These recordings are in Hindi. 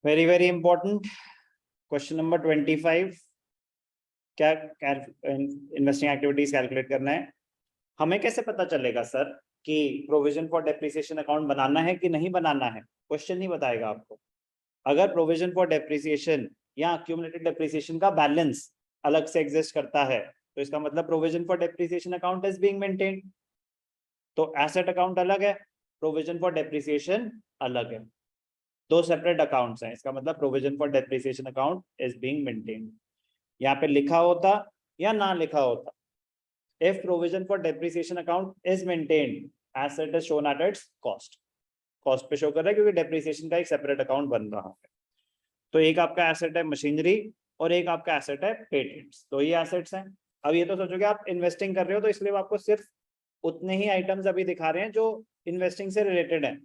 Very very important question number 25। क्या इन्वेस्टिंग एक्टिविटीज कैलकुलेट करना है। हमें कैसे पता चलेगा सर कि प्रोविजन फॉर डेप्रिसिएशन अकाउंट बनाना है कि नहीं बनाना है? क्वेश्चन नहीं बताएगा आपको। अगर प्रोविजन फॉर डेप्रिसिएशन या अक्यूमुलेटेड डेप्रिसिएशन का बैलेंस अलग से एग्जिस्ट करता है तो इसका मतलब provision for depreciation account is being maintained. तो एसेट अकाउंट अलग है, प्रोविजन फॉर डेप्रिसिएशन अलग है, दो सेपरेट अकाउंट्स हैं। इसका मतलब provision for depreciation account is being maintained. यहाँ पे लिखा होता या ना लिखा होता, if provision for depreciation account is maintained, asset is shown at its cost। Cost पे शो कर रहा है क्योंकि डेप्रिसिएशन का एक सेपरेट अकाउंट बन रहा है। तो एक आपका एसेट है मशीनरी और एक आपका एसेट है पेटेंट्स। तो ये एसेट्स हैं। अब ये तो सोचोगे आप इन्वेस्टिंग कर रहे हो तो इसलिए आपको सिर्फ उतने ही आइटम्स अभी दिखा रहे हैं जो इन्वेस्टिंग से रिलेटेड है।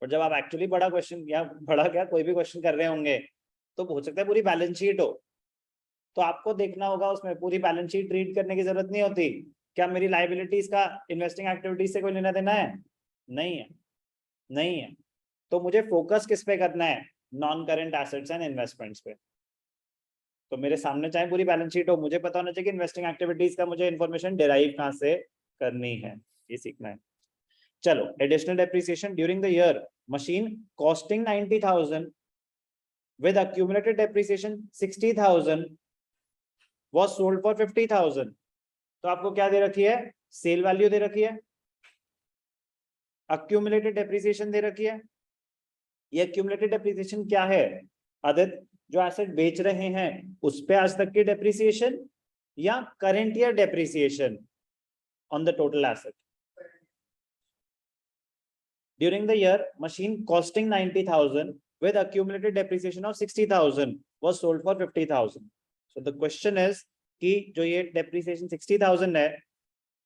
और जब आप एक्चुअली बड़ा क्वेश्चन या बड़ा क्या कोई भी क्वेश्चन कर रहे होंगे तो हो सकता है पूरी बैलेंस शीट हो, तो आपको देखना होगा उसमें पूरी बैलेंस शीट रीड करने की जरूरत नहीं होती। क्या मेरी लाइबिलिटीज का इन्वेस्टिंग एक्टिविटीज से कोई लेना देना है? नहीं है, नहीं है। तो मुझे फोकस किस पे करना है? Non current assets and investments पे। तो मेरे सामने चाहे पूरी बैलेंस शीट हो, मुझे पता होना चाहिए कि इन्वेस्टिंग एक्टिविटीज का मुझे इन्फॉर्मेशन डिराइव कहाँ से करनी है, ये सीखना है। चलो, additional depreciation during the year machine costing 90,000 with accumulated depreciation 60,000 was sold for 50,000। तो आपको क्या दे रखी है? सेल वैल्यू दे रखी है, अक्यूमुलेटेड डेप्रिसिएशन दे रखी है। ये अक्यूमुलेटेड डेप्रिसिएशन क्या है आदित्य? जो एसेट बेच रहे हैं उस पे आज तक की डेप्रिसिएशन या current year depreciation on the total asset. During the year machine costing 90,000 with accumulated depreciation of 60,000 was sold for 50,000। so the question is कि जो ये डेप्रिसिएशन 60,000 है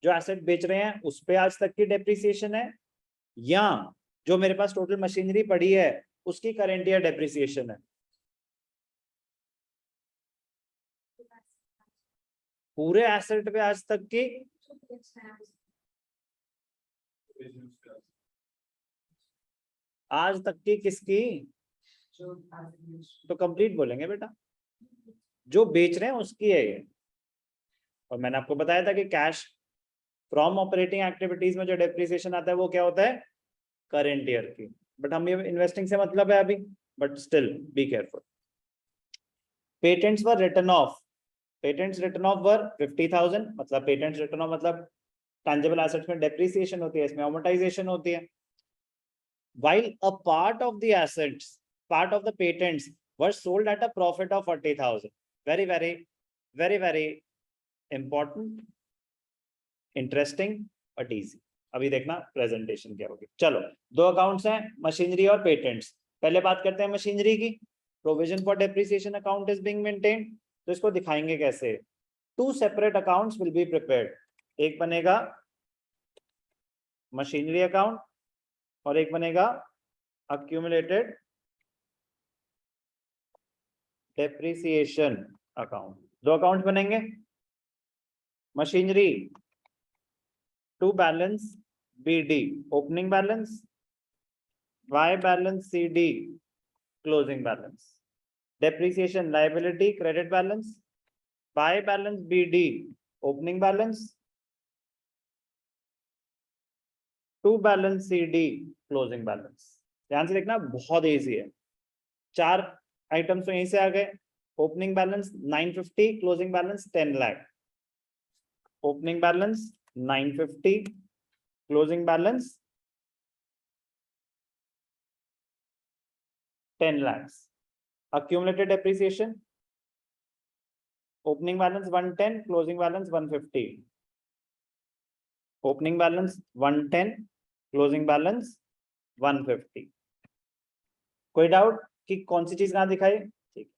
जो एसेट बेच रहे हैं उस पे आज तक की डेप्रिसिएशन है या जो मेरे पास टोटल मशीनरी पड़ी है उसकी करंट ईयर डेप्रिसिएशन है? पूरे एसेट पे आज तक की आज तक की किसकी? तो कंप्लीट बोलेंगे बेटा, जो बेच रहे हैं उसकी है ये। और मैंने आपको बताया था कि कैश फ्रॉम ऑपरेटिंग एक्टिविटीज में जो डेप्रिसिएशन आता है वो क्या होता है? करंट ईयर की। बट हम ये इन्वेस्टिंग से मतलब है अभी, but still be careful. Patents were written off, patents written off were 50,000। मतलब पेटेंट्स रिटन ऑफ मतलब टैंजिबल एसेट्स में डेप्रिसिएशन होती है, इसमें अमोर्टाइजेशन होती है। while a part of the assets, part of the patents were sold at a profit of 40,000। very very very very important, interesting but easy। अभी देखना प्रेजेंटेशन क्या होगी। चलो, दो अकाउंट्स हैं, मशीनरी और पेटेंट्स। पहले बात करते हैं मशीनरी की। Provision for depreciation account is being maintained, तो इसको दिखाएंगे कैसे? Two separate accounts will be prepared. एक बनेगा मशीनरी अकाउंट और एक बनेगा accumulated depreciation अकाउंट। दो अकाउंट बनेंगे। Machinery to balance BD opening balance, Y balance CD closing balance. Depreciation liability credit balance, Y balance BD opening balance, to balance CD closing balance. ध्यान से देखना, बहुत इजी है। चार आइटम्स तो यहीं से आ गए। Opening balance 950, closing balance 10 lakh. Opening balance 950, closing balance 10 lakhs। accumulated depreciation, opening balance 110, closing balance 150। opening balance 110, closing balance 150। कोई डाउट कि कौन सी चीज कहां दिखाई? ठीक।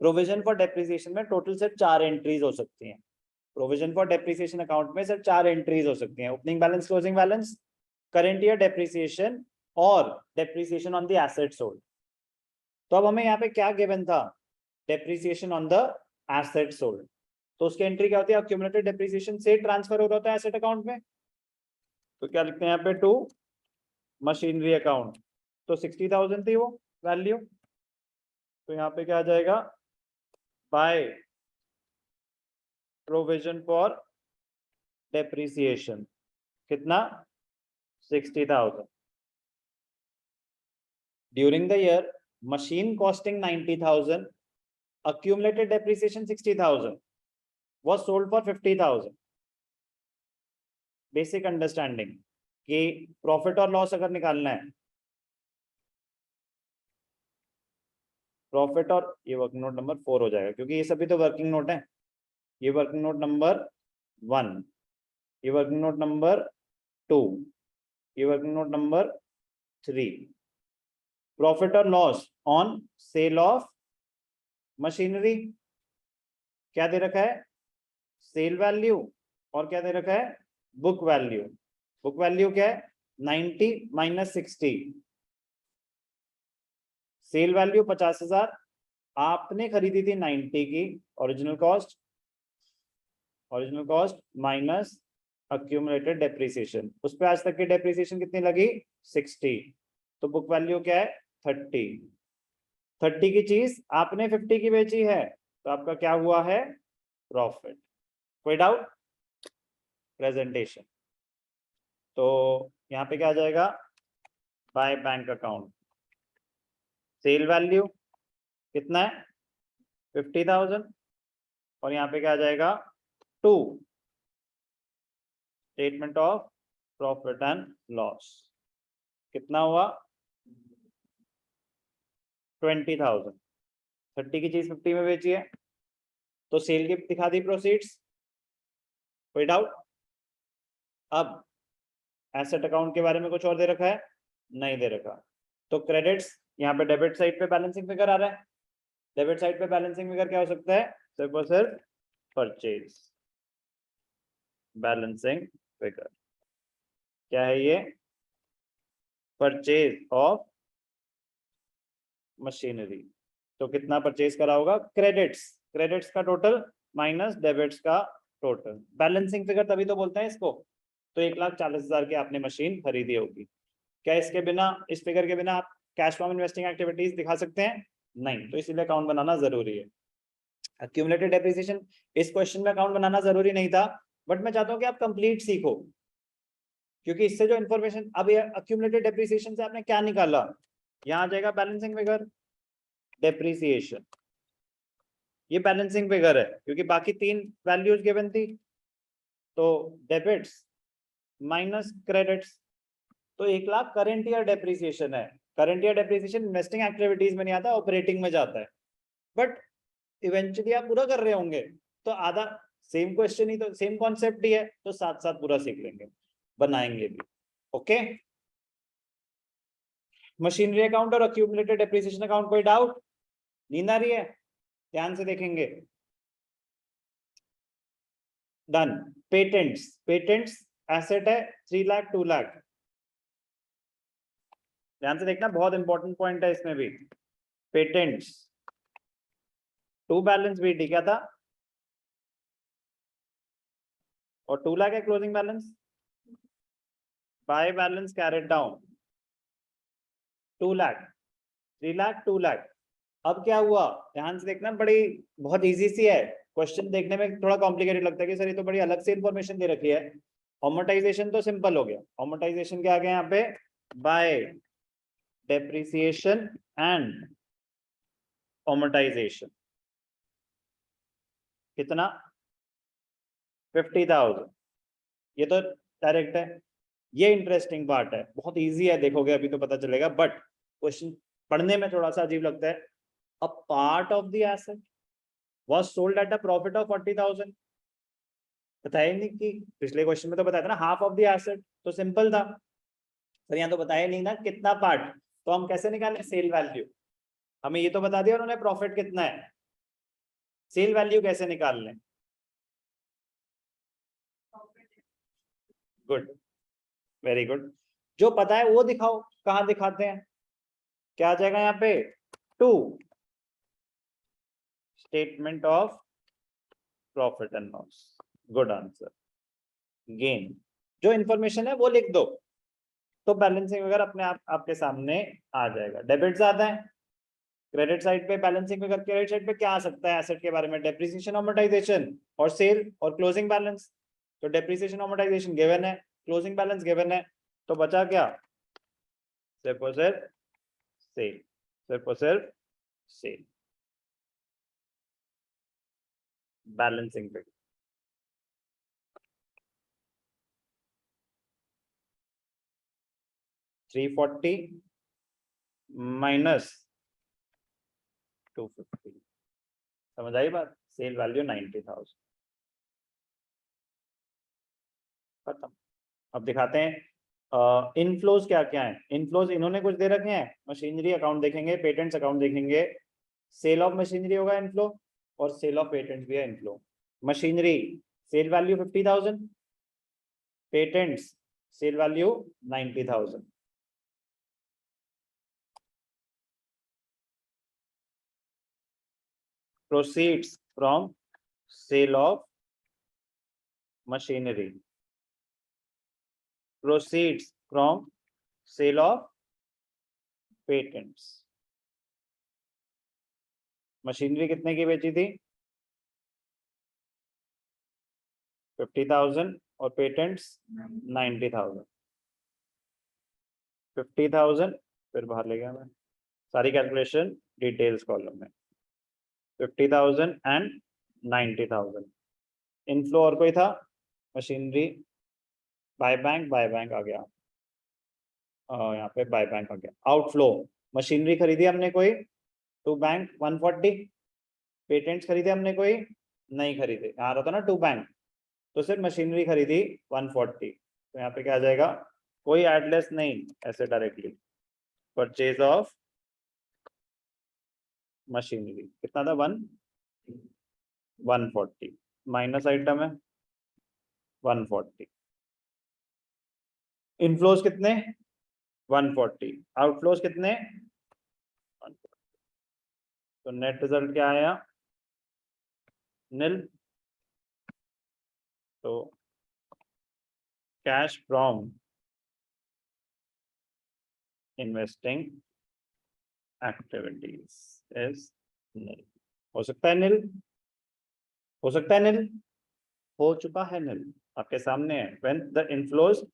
प्रोविजन फॉर डेप्रिसिएशन में टोटल सिर्फ 4 एंट्रीज हो सकती हैं। प्रोविजन फॉर डेप्रिसिएशन अकाउंट में सिर्फ 4 एंट्रीज हो सकती हैं, opening balance, closing balance, current year depreciation और depreciation on the asset sold. तो अब हमें यहाँ पे क्या गिवन था? Depreciation on the asset sold. तो उसकी एंट्री क्या होती है? अक्यूमुलेटेड डेप्रिसिएशन से ट्रांसफर हो रहा होता है एसेट अकाउंट में। तो क्या लिखते हैं यहाँ पे? To machinery account. तो 60,000 थी वो वैल्यू, तो यहाँ पे क्या आ जाएगा, बाय प्रोविजन फॉर डेप्रिसिएशन कितना, 60,000 during the year, machine costing 90,000, accumulated depreciation 60,000 was sold for 50,000. Basic understanding कि प्रॉफिट और लॉस अगर निकालना है, प्रॉफिट और, ये वर्किंग नोट नंबर 4 हो जाएगा क्योंकि ये सभी तो वर्किंग नोट है, ये वर्किंग नोट नंबर 1, ये वर्किंग नोट नंबर 2, ये वर्किंग नोट नंबर 3, प्रॉफिट और loss on sale of machinery क्या दे रखा है, सेल वैल्यू, और क्या दे रखा है, बुक वैल्यू। बुक वैल्यू क्या है, 90 माइनस 60, सेल वैल्यू 50,000, आपने खरीदी थी 90 की, original cost minus accumulated depreciation, उस पे आज तक की डेप्रिसिएशन कितनी लगी, 60, तो बुक वैल्यू क्या है, 30 की चीज आपने 50 की बेची है, तो आपका क्या हुआ है, प्रॉफिट। कोई डाउट, प्रेजेंटेशन, तो यहाँ पे क्या आ जाएगा, by bank account, sale value कितना है, 50,000, और यहाँ पे क्या आ जाएगा, 2 statement of profit and loss कितना हुआ, 20,000, 30 की चीज 50 में बेची है, तो सेल की दिखा दी प्रोसीड्स। कोई डाउट, अब एसेट अकाउंट के बारे में कुछ और दे रखा है, नहीं दे रखा, तो क्रेडिट्स, यहाँ पे डेबिट साइड पे बैलेंसिंग फिगर आ रहा है, डेबिट साइड पे बैलेंसिंग फिगर क्या हो सकता है, सिर्फ और सिर्फ परचेज बैलेंसिंग फिगर, क्या है ये, परचेज ऑफ मशीनरी, तो कितना परचेज करा होगा, क्रेडिट्स का टोटल माइनस डेबिट्स का टोटल, बैलेंसिंग फिगर तभी तो बोलते हैं इसको। तो 1,40,000 की आपने मशीन खरीदी होगी, क्या इसके बिना, इस फिगर के बिना आप कैश फ्रॉम इन्वेस्टिंग एक्टिविटीज दिखा सकते हैं, नहीं, तो इसीलिए अकाउंट बनाना जरूरी है। अक्यूमुलेटेड डेप्रिसिएशन, इस क्वेश्चन में अकाउंट बनाना जरूरी नहीं था, बट मैं चाहता हूं कि आप कंप्लीट सीखो, क्योंकि इससे जो इन्फॉर्मेशन, अब ये अक्यूमुलेटेड डेप्रिसिएशन से आपने क्या निकाला, यहाँ आ जाएगा बैलेंसिंग फिगर, डेप्रिसिएशन, ये बैलेंसिंग फिगर है क्योंकि बाकी 3 वैल्यूज गिवन थी, तो डेबिट्स माइनस क्रेडिट्स, तो 1,00,000 करंट ईयर डेप्रिसिएशन है, current year depreciation investing activities में नहीं आता, ऑपरेटिंग में जाता है, बट इवेंचुअली आप पूरा कर रहे होंगे, तो आधा सेम क्वेश्चन ही, तो सेम कॉन्सेप्ट ही है, तो साथ साथ पूरा सीख लेंगे, बनाएंगे भी। ओके, मशीनरी अकाउंट और अक्यूमुलेटेड डेप्रिसिएशन अकाउंट, कोई डाउट, नींद आ रही है, ध्यान से देखेंगे, डन। पेटेंट्स एसेट है 3,00,000 2,00,000, ध्यान से देखना, बहुत इंपॉर्टेंट पॉइंट है इसमें भी, पेटेंट्स टू बैलेंस बीटी क्या था, और 2,00,000 है closing balance, by balance carried down 2,00,000, 3,00,000 2,00,000, अब क्या हुआ, ध्यान से देखना, बड़ी बहुत इजी सी है, क्वेश्चन देखने में थोड़ा कॉम्प्लिकेटेड लगता है कि सर ये तो बड़ी अलग से इंफॉर्मेशन दे रखी है। अमोर्टाइजेशन तो सिंपल हो गया, अमोर्टाइजेशन क्या आ गया यहाँ पे, बाय डेप्रिसिएशन एंड अमोर्टाइजेशन कितना, 50,000, ये तो डायरेक्ट है, ये इंटरेस्टिंग पार्ट है, बहुत इजी है, देखोगे अभी तो पता चलेगा, बट क्वेश्चन पढ़ने में थोड़ा सा अजीब लगता है। A part of the asset was sold at a profit of 40,000, बताया नहीं कि पिछले क्वेश्चन में तो बताया था ना, हाफ ऑफ द एसेट, तो सिंपल था, पर यहाँ तो बताया नहीं ना कितना पार्ट, तो हम कैसे निकालें सेल वैल्यू, हमें ये तो बता दिया उन्होंने प्रॉफिट कितना है, सेल वैल्यू कैसे निकाल लें, गुड, वेरी गुड, जो पता है वो दिखाओ, कहाँ दिखाते हैं, क्या आ जाएगा यहाँ पे, 2 statement of profit and loss, good answer, gain, जो इंफॉर्मेशन है वो लिख दो, तो बैलेंसिंग फिगर अपने आप आपके सामने आ जाएगा। डेबिट ज्यादा है, क्रेडिट साइड पे बैलेंसिंग फिगर क्रेडिट साइड पे क्या आ सकता है एसेट के बारे में, डेप्रिसिएशन अमोर्टाइजेशन और सेल और क्लोजिंग बैलेंस। तो डेप्रिसिएशन अमोर्टाइजेशन गिवन है, क्लोजिंग बैलेंस गिवन है, तो बचा क्या, सिर्फ और सिर्फ सेल, सिर्फ और सिर्फ सेल। बैलेंसिंग फिगर $340 माइनस 250, समझ आई बात। सेल वैल्यू 90,000 खत्म। अब दिखाते हैं इनफ्लोज क्या क्या है। इनफ्लोज इन्होंने कुछ दे रखे हैं, मशीनरी अकाउंट देखेंगे, पेटेंट्स अकाउंट देखेंगे, सेल ऑफ मशीनरी होगा इनफ्लो और सेल ऑफ पेटेंट्स भी है inflow. Machinery sale value 50,000, patents sale value 90,000। proceeds from sale of machinery, proceeds from sale of patents। Machinery कितने की बेची थी, 50,000 और पेटेंट्स 90,000। 50,000 फिर बाहर ले गया मैं, सारी कैलकुलेशन डिटेल्स कॉलम में, 50,000 एंड 90,000। इनफ्लो और कोई था, मशीनरी, बाय बैंक आ गया, यहाँ पे बाय बैंक आ गया। आउटफ्लो मशीनरी खरीदी हमने कोई टू बैंक 140, पेटेंट्स खरीदे हमने कोई नहीं खरीदे, आ रहा था ना टू बैंक, तो सिर्फ मशीनरी खरीदी 140। तो यहाँ पे क्या आ जाएगा, कोई एडलेस नहीं, ऐसे डायरेक्टली परचेज ऑफ मशीनरी कितना था 140 माइनस आइटम है 140। इनफ्लोज कितने 140, आउटफ्लोज कितने 140। तो नेट रिजल्ट क्या आया, निल। तो cash from investing activities is निल। हो सकता है निल, हो सकता है निल, हो चुका है निल, आपके सामने है। When the inflows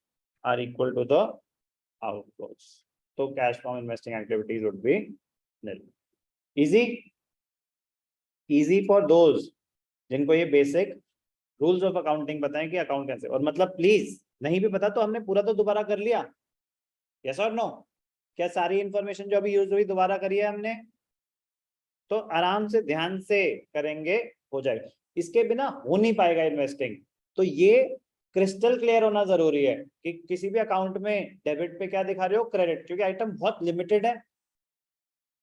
are equal to the outflows, तो cash from investing activities would be nil. Easy, easy for those जिनको ये बेसिक रूल्स ऑफ अकाउंटिंग बताएं कि अकाउंट कैसे, और मतलब प्लीज नहीं भी पता तो हमने पूरा तो दोबारा कर लिया, यस और नो, क्या सारी इंफॉर्मेशन जो अभी यूज हुई दोबारा करी है हमने, तो आराम से ध्यान से करेंगे हो जाएगा। इसके बिना हो नहीं पाएगा इन्वेस्टिंग। तो ये क्रिस्टल क्लियर होना जरूरी है कि किसी भी अकाउंट में डेबिट पे क्या दिखा रहे हो, क्रेडिट, क्योंकि आइटम बहुत लिमिटेड है।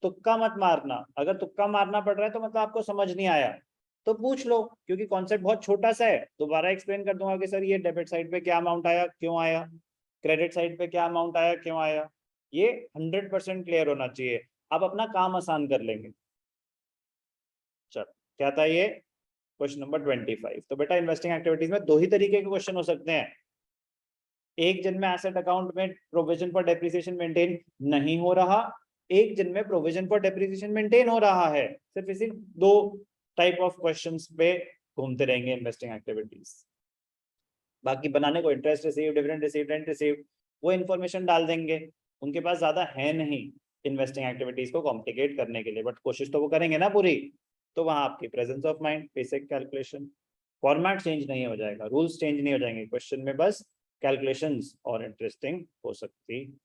तुक्का मत मारना, अगर तुक्का मारना पड़ रहा है तो मतलब आपको समझ नहीं आया तो पूछ लो, क्योंकि कॉन्सेप्ट बहुत छोटा सा है। दोबारा एक्सप्लेन कर दूंगा कि सर ये डेबिट साइड पे क्या अमाउंट आया, क्यों आया, क्रेडिट साइड पे क्या अमाउंट आया, क्यों आया। ये 100% क्लियर होना चाहिए, आप अपना काम आसान कर लेंगे। चलो क्या था ये, क्वेश्चन नंबर 25। तो बेटा इन्वेस्टिंग एक्टिविटीज में दो ही तरीके के क्वेश्चन हो सकते हैं, एक जिनमें एसेट अकाउंट में प्रोविजन फॉर डेप्रिसिएशन मेंटेन नहीं हो रहा, एक जिनमें प्रोविजन फॉर डेप्रिसिएशन मेंटेन हो रहा है। सिर्फ इसी दो टाइप ऑफ क्वेश्चंस पे घूमते रहेंगे इन्वेस्टिंग एक्टिविटीज। बाकी बनाने को interest receive, dividend receive, rent receive, वो इन्फॉर्मेशन डाल देंगे, उनके पास ज्यादा है नहीं इन्वेस्टिंग एक्टिविटीज को कॉम्प्लिकेट करने के लिए, बट कोशिश तो वो करेंगे ना पूरी। तो वहां आपकी presence of mind, basic calculation, format change नहीं हो जाएगा, रूल्स चेंज नहीं हो जाएंगे, क्वेश्चन में बस कैलकुलेशंस और इंटरेस्टिंग हो सकती